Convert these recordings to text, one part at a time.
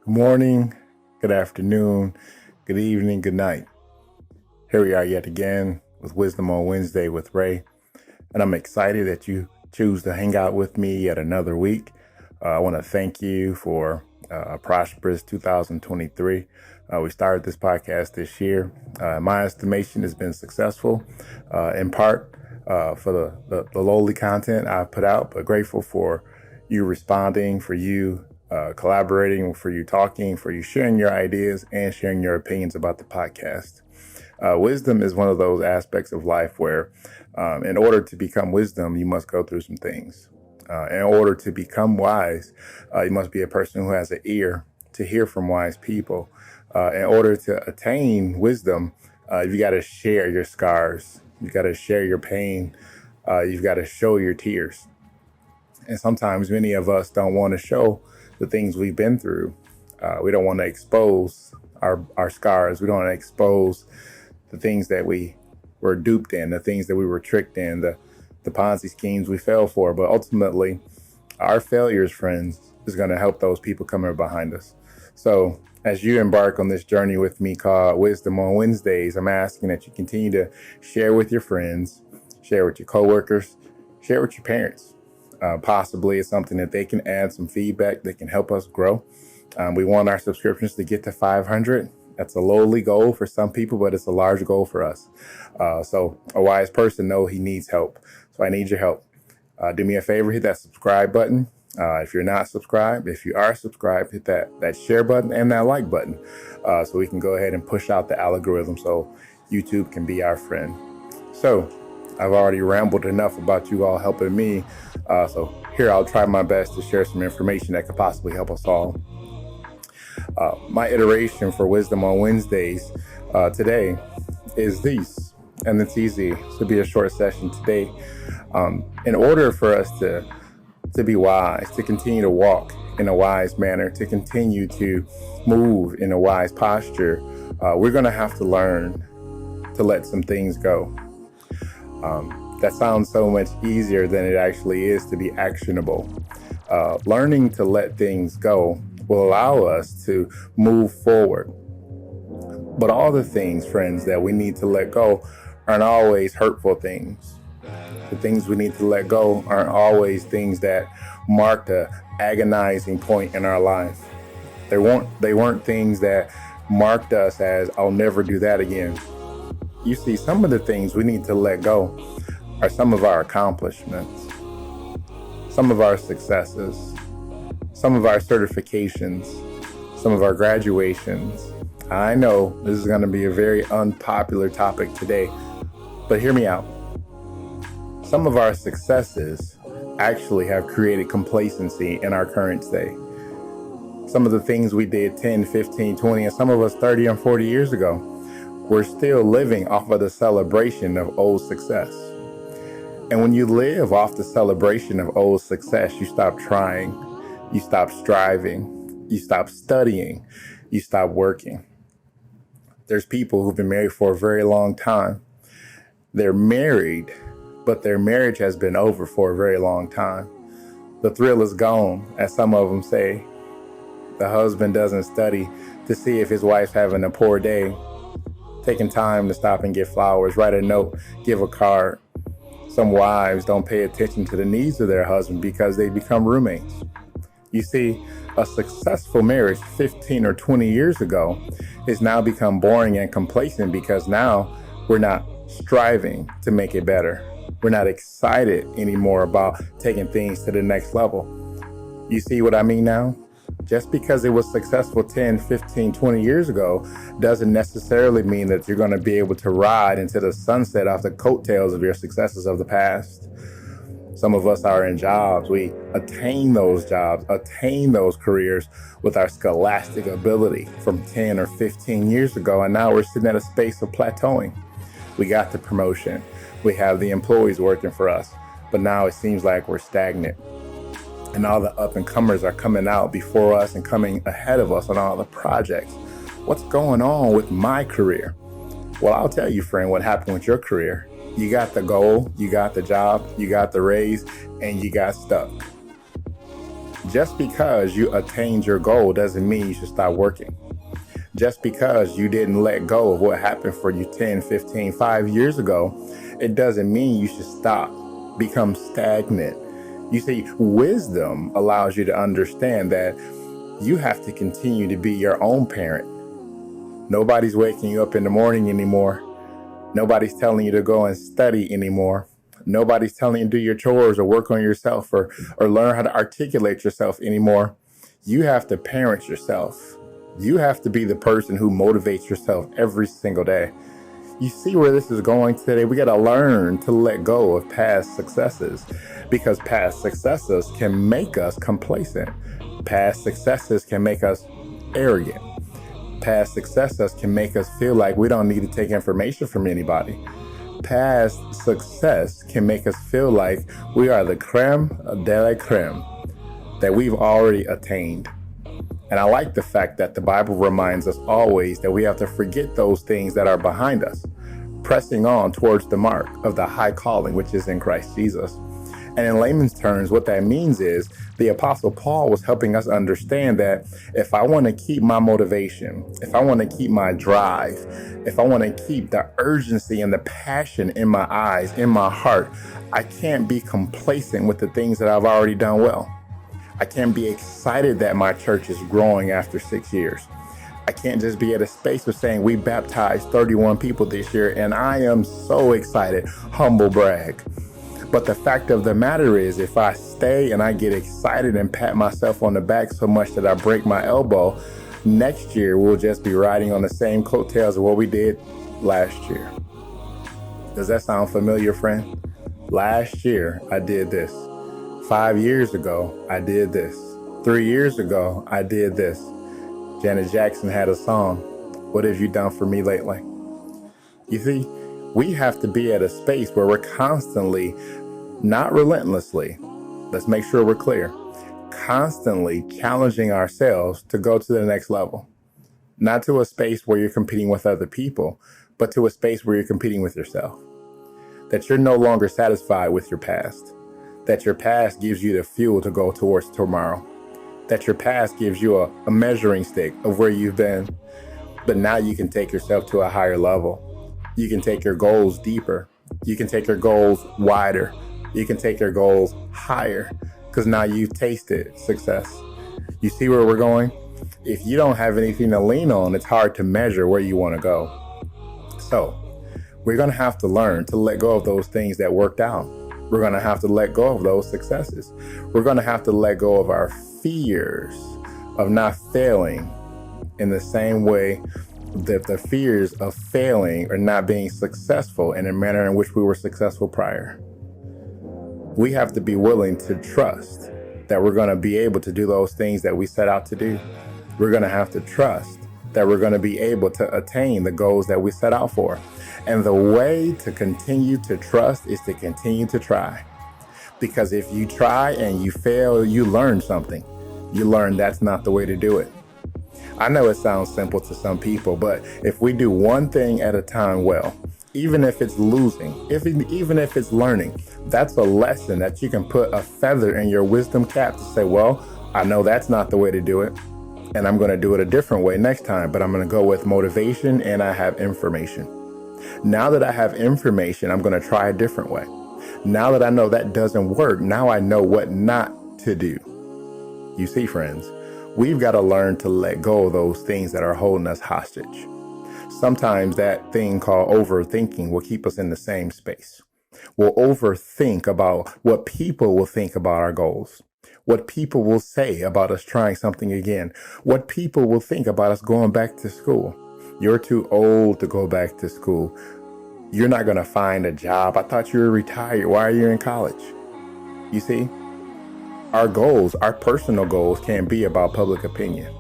Good morning, good afternoon, good evening, good night. Here we are yet again with Wisdom on Wednesday with Ray, and I'm excited that you choose to hang out with me yet another week. I want to thank you for a prosperous 2023. We started this podcast this year. In my estimation, has been successful in part for the lowly content I've put out, but grateful for you responding, for you collaborating, for you talking, for you sharing your ideas and sharing your opinions about the podcast. Wisdom is one of those aspects of life where in order to become wisdom, you must go through some things. In order to become wise, you must be a person who has an ear to hear from wise people. In order to attain wisdom, you got to share your scars. You got to share your pain. You've got to show your tears. And sometimes many of us don't want to show the things we've been through. We don't want to expose our scars. We don't want to expose the things that we were duped in, the things that we were tricked in, the Ponzi schemes we fell for. But ultimately, our failures, friends, is going to help those people coming behind us. So as you embark on this journey with me called Wisdom on Wednesdays, I'm asking that you continue to share with your friends, share with your coworkers, share with your parents. Possibly it's something that they can add some feedback that can help us grow. We want our subscriptions to get to 500. That's a lowly goal for some people, but it's a large goal for us. So a wise person knows he needs help. So I need your help. Do me a favor, hit that subscribe button. If you're not subscribed, if you are subscribed, hit that share button and that like button so we can go ahead and push out the algorithm so YouTube can be our friend. So I've already rambled enough about you all helping me. So here I'll try my best to share some information that could possibly help us all. My iteration for Wisdom on Wednesdays today is this, and it's easy. This will be a short session today. In order for us to be wise, to continue to walk in a wise manner, to continue to move in a wise posture, we're going to have to learn to let some things go. That sounds so much easier than it actually is to be actionable. Learning to let things go will allow us to move forward. But all the things, friends, that we need to let go aren't always hurtful things. The things we need to let go aren't always things that marked an agonizing point in our life. They weren't things that marked us as, I'll never do that again. You see, some of the things we need to let go are some of our accomplishments, some of our successes, some of our certifications, some of our graduations. I know this is going to be a very unpopular topic today, but hear me out. Some of our successes actually have created complacency in our current state. Some of the things we did 10, 15, 20, and some of us 30 and 40 years ago, we're still living off of the celebration of old success. And when you live off the celebration of old success, you stop trying, you stop striving, you stop studying, you stop working. There's people who've been married for a very long time. They're married, but their marriage has been over for a very long time. The thrill is gone, as some of them say. The husband doesn't study to see if his wife's having a poor day, taking time to stop and get flowers, write a note, give a card. Some wives don't pay attention to the needs of their husband because they become roommates. You see, a successful marriage 15 or 20 years ago has now become boring and complacent because now we're not striving to make it better. We're not excited anymore about taking things to the next level. You see what I mean now? Just because it was successful 10, 15, 20 years ago doesn't necessarily mean that you're going to be able to ride into the sunset off the coattails of your successes of the past. Some of us are in jobs. We attain those jobs, attain those careers with our scholastic ability from 10 or 15 years ago. And now we're sitting at a space of plateauing. We got the promotion. We have the employees working for us. But now it seems like we're stagnant. And all the up and comers are coming out before us and coming ahead of us on all the projects. What's going on with my career? Well, I'll tell you, friend, what happened with your career. You got the goal, you got the job, you got the raise, and you got stuck. Just because you attained your goal doesn't mean you should stop working. Just because you didn't let go of what happened for you 10, 15, 5 years ago, it doesn't mean you should stop, become stagnant. You see, wisdom allows you to understand that you have to continue to be your own parent. Nobody's waking you up in the morning anymore. Nobody's telling you to go and study anymore. Nobody's telling you to do your chores or work on yourself or learn how to articulate yourself anymore. You have to parent yourself. You have to be the person who motivates yourself every single day. You see where this is going today? We got to learn to let go of past successes, because past successes can make us complacent. Past successes can make us arrogant. Past successes can make us feel like we don't need to take information from anybody. Past success can make us feel like we are the creme de la creme, that we've already attained. And I like the fact that the Bible reminds us always that we have to forget those things that are behind us, pressing on towards the mark of the high calling, which is in Christ Jesus. And in layman's terms, what that means is the Apostle Paul was helping us understand that if I want to keep my motivation, if I want to keep my drive, if I want to keep the urgency and the passion in my eyes, in my heart, I can't be complacent with the things that I've already done well. I can't be excited that my church is growing after 6 years. I can't just be at a space of saying we baptized 31 people this year and I am so excited, humble brag. But the fact of the matter is, if I stay and I get excited and pat myself on the back so much that I break my elbow, next year we'll just be riding on the same coattails of what we did last year. Does that sound familiar, friend? Last year I did this. 5 years ago, I did this. 3 years ago, I did this. Janet Jackson had a song, "What Have You Done For Me Lately?" You see, we have to be at a space where we're constantly, not relentlessly, let's make sure we're clear, constantly challenging ourselves to go to the next level. Not to a space where you're competing with other people, but to a space where you're competing with yourself. That you're no longer satisfied with your past. That your past gives you the fuel to go towards tomorrow. That your past gives you a measuring stick of where you've been. But now you can take yourself to a higher level. You can take your goals deeper. You can take your goals wider. You can take your goals higher, because now you've tasted success. You see where we're going? If you don't have anything to lean on, it's hard to measure where you want to go. So we're going to have to learn to let go of those things that worked out. We're going to have to let go of those successes. We're going to have to let go of our fears of not failing in the same way that the fears of failing or not being successful in a manner in which we were successful prior. We have to be willing to trust that we're going to be able to do those things that we set out to do. We're going to have to trust that we're going to be able to attain the goals that we set out for. And the way to continue to trust is to continue to try. Because if you try and you fail, you learn something. You learn that's not the way to do it. I know it sounds simple to some people, but if we do one thing at a time well, even if it's losing, even if it's learning, that's a lesson that you can put a feather in your wisdom cap to say, well, I know that's not the way to do it, and I'm going to do it a different way next time, but I'm going to go with motivation and I have information. Now that I have information, I'm going to try a different way. Now that I know that doesn't work, now I know what not to do. You see, friends, we've got to learn to let go of those things that are holding us hostage. Sometimes that thing called overthinking will keep us in the same space. We'll overthink about what people will think about our goals, what people will say about us trying something again, what people will think about us going back to school. You're too old to go back to school. You're not going to find a job. I thought you were retired. Why are you in college? You see, our goals, our personal goals can't be about public opinion.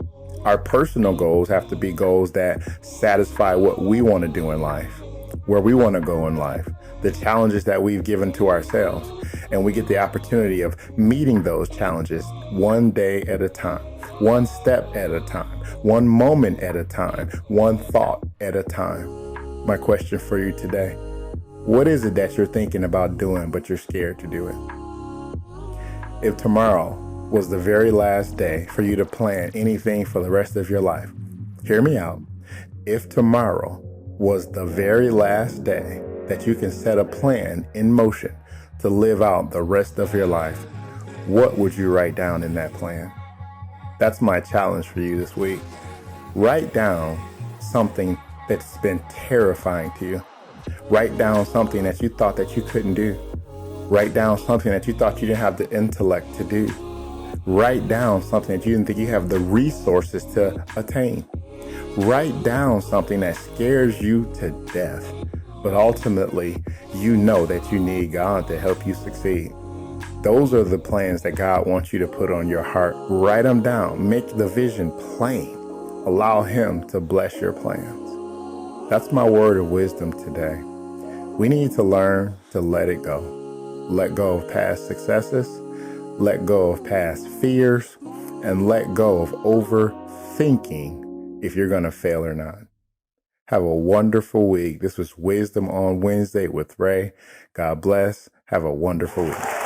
Our personal goals have to be goals that satisfy what we want to do in life, where we want to go in life, the challenges that we've given to ourselves. And we get the opportunity of meeting those challenges one day at a time, one step at a time, one moment at a time, one thought at a time. My question for you today, what is it that you're thinking about doing, but you're scared to do it? If tomorrow was the very last day for you to plan anything for the rest of your life, hear me out. If tomorrow was the very last day that you can set a plan in motion to live out the rest of your life, what would you write down in that plan? That's my challenge for you this week. Write down something that's been terrifying to you. Write down something that you thought that you couldn't do. Write down something that you thought you didn't have the intellect to do. Write down something that you didn't think you have the resources to attain. Write down something that scares you to death, but ultimately you know that you need God to help you succeed. Those are the plans that God wants you to put on your heart. Write them down. Make the vision plain. Allow Him to bless your plans. That's my word of wisdom today. We need to learn to let it go. Let go of past successes. Let go of past fears. And let go of overthinking if you're going to fail or not. Have a wonderful week. This was Wisdom on Wednesday with Ray. God bless. Have a wonderful week.